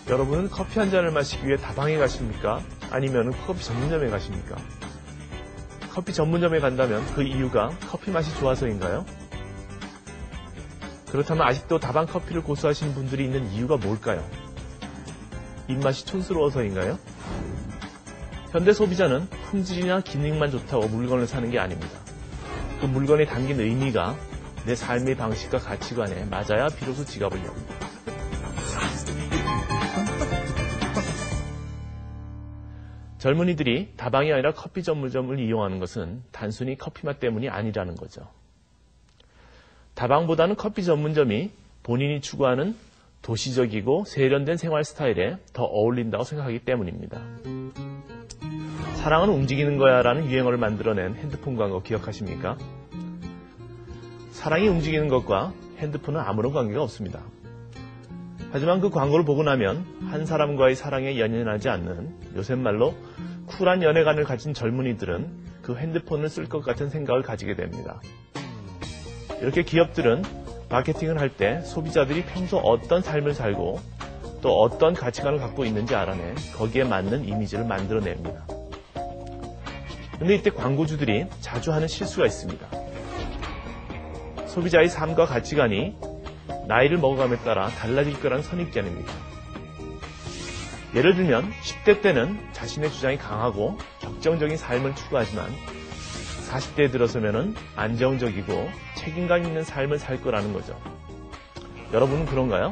여러분은 커피 한 잔을 마시기 위해 다방에 가십니까? 아니면 커피 전문점에 가십니까? 커피 전문점에 간다면 그 이유가 커피 맛이 좋아서인가요? 그렇다면 아직도 다방 커피를 고수하시는 분들이 있는 이유가 뭘까요? 입맛이 촌스러워서인가요? 현대 소비자는 품질이나 기능만 좋다고 물건을 사는 게 아닙니다. 그 물건에 담긴 의미가 내 삶의 방식과 가치관에 맞아야 비로소 지갑을 엽니다. 젊은이들이 다방이 아니라 커피 전문점을 이용하는 것은 단순히 커피맛 때문이 아니라는 거죠. 다방보다는 커피 전문점이 본인이 추구하는 도시적이고 세련된 생활 스타일에 더 어울린다고 생각하기 때문입니다. 사랑은 움직이는 거야 라는 유행어를 만들어낸 핸드폰 광고 기억하십니까? 사랑이 움직이는 것과 핸드폰은 아무런 관계가 없습니다. 하지만 그 광고를 보고 나면 한 사람과의 사랑에 연연하지 않는 요새 말로 쿨한 연애관을 가진 젊은이들은 그 핸드폰을 쓸 것 같은 생각을 가지게 됩니다. 이렇게 기업들은 마케팅을 할 때 소비자들이 평소 어떤 삶을 살고 또 어떤 가치관을 갖고 있는지 알아내 거기에 맞는 이미지를 만들어냅니다. 그런데 이때 광고주들이 자주 하는 실수가 있습니다. 소비자의 삶과 가치관이 나이를 먹어감에 따라 달라질 거라는 선입견입니다. 예를 들면 10대 때는 자신의 주장이 강하고 격정적인 삶을 추구하지만 40대에 들어서면 안정적이고 책임감 있는 삶을 살 거라는 거죠. 여러분은 그런가요?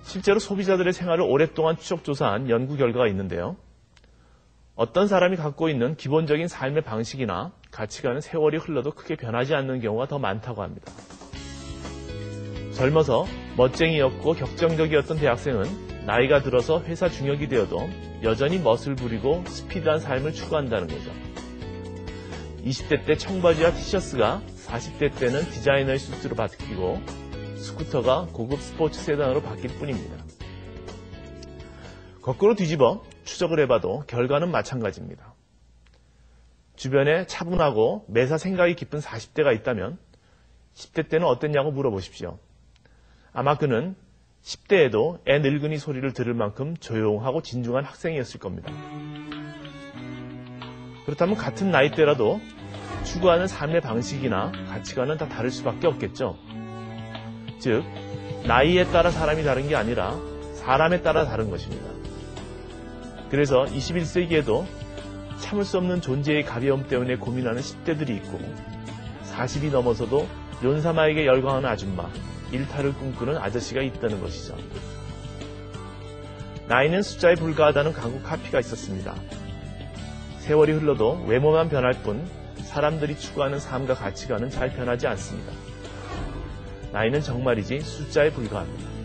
실제로 소비자들의 생활을 오랫동안 추적조사한 연구 결과가 있는데요. 어떤 사람이 갖고 있는 기본적인 삶의 방식이나 가치관은 세월이 흘러도 크게 변하지 않는 경우가 더 많다고 합니다. 젊어서 멋쟁이였고 격정적이었던 대학생은 나이가 들어서 회사 중역이 되어도 여전히 멋을 부리고 스피드한 삶을 추구한다는 거죠. 20대 때 청바지와 티셔츠가 40대 때는 디자이너의 수트로 바뀌고 스쿠터가 고급 스포츠 세단으로 바뀔 뿐입니다. 거꾸로 뒤집어 추적을 해봐도 결과는 마찬가지입니다. 주변에 차분하고 매사 생각이 깊은 40대가 있다면 10대 때는 어땠냐고 물어보십시오. 아마 그는 10대에도 애 늙은이 소리를 들을 만큼 조용하고 진중한 학생이었을 겁니다. 그렇다면 같은 나이대라도 추구하는 삶의 방식이나 가치관은 다 다를 수밖에 없겠죠. 즉, 나이에 따라 사람이 다른 게 아니라 사람에 따라 다른 것입니다. 그래서 21세기에도 참을 수 없는 존재의 가벼움 때문에 고민하는 10대들이 있고 40이 넘어서도 연사마에게 열광하는 아줌마, 일탈을 꿈꾸는 아저씨가 있다는 것이죠. 나이는 숫자에 불과하다는 광고 카피가 있었습니다. 세월이 흘러도 외모만 변할 뿐 사람들이 추구하는 삶과 가치관은 잘 변하지 않습니다. 나이는 정말이지 숫자에 불과합니다.